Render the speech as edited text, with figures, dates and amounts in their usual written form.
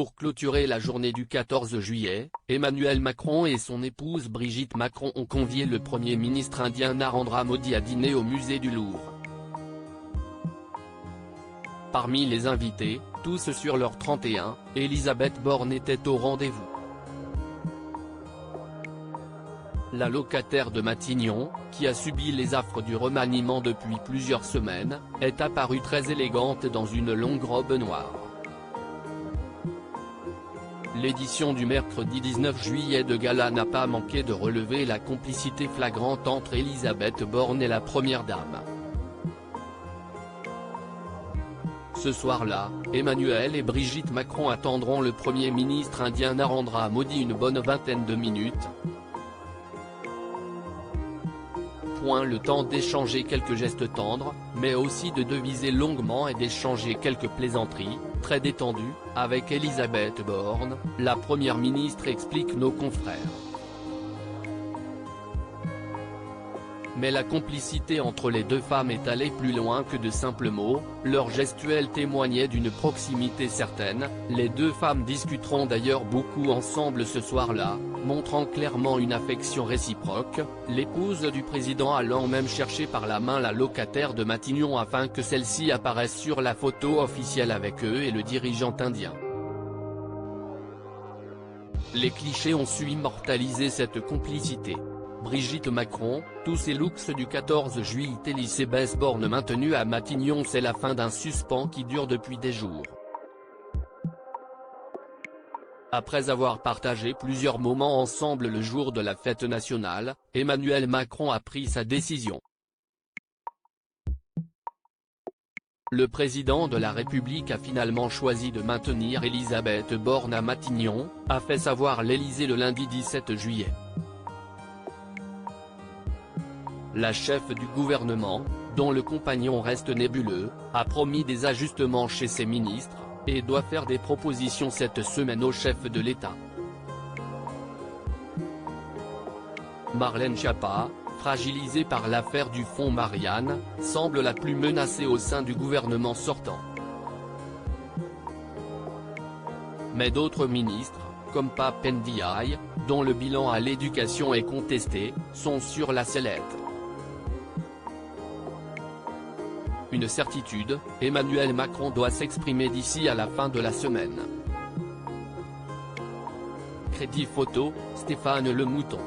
Pour clôturer la journée du 14 juillet, Emmanuel Macron et son épouse Brigitte Macron ont convié le Premier ministre indien Narendra Modi à dîner au musée du Louvre. Parmi les invités, tous sur leur 31, Elisabeth Borne était au rendez-vous. La locataire de Matignon, qui a subi les affres du remaniement depuis plusieurs semaines, est apparue très élégante dans une longue robe noire. L'édition du mercredi 19 juillet de gala n'a pas manqué de relever la complicité flagrante entre Elisabeth Borne et la Première Dame. Ce soir-là, Emmanuel et Brigitte Macron attendront le Premier ministre indien Narendra Modi une bonne vingtaine de minutes. Le temps d'échanger quelques gestes tendres, mais aussi de deviser longuement et d'échanger quelques plaisanteries, très détendues, avec Elisabeth Borne, la Première ministre, explique nos confrères. Mais la complicité entre les deux femmes est allée plus loin que de simples mots, leur gestuelle témoignait d'une proximité certaine. Les deux femmes discuteront d'ailleurs beaucoup ensemble ce soir-là, montrant clairement une affection réciproque, l'épouse du président allant même chercher par la main la locataire de Matignon afin que celle-ci apparaisse sur la photo officielle avec eux et le dirigeant indien. Les clichés ont su immortaliser cette complicité. Brigitte Macron, tous ces looks du 14 juillet. Elisabeth Borne maintenue à Matignon, c'est la fin d'un suspens qui dure depuis des jours. Après avoir partagé plusieurs moments ensemble le jour de la fête nationale, Emmanuel Macron a pris sa décision. Le président de la République a finalement choisi de maintenir Elisabeth Borne à Matignon, a fait savoir l'Élysée le lundi 17 juillet. La chef du gouvernement, dont le compagnon reste nébuleux, a promis des ajustements chez ses ministres, et doit faire des propositions cette semaine au chef de l'État. Marlène Schiappa, fragilisée par l'affaire du fonds Marianne, semble la plus menacée au sein du gouvernement sortant. Mais d'autres ministres, comme Pap Ndiaye, dont le bilan à l'éducation est contesté, sont sur la sellette. Une certitude, Emmanuel Macron doit s'exprimer d'ici à la fin de la semaine. Crédit photo, Stéphane Le Mouton.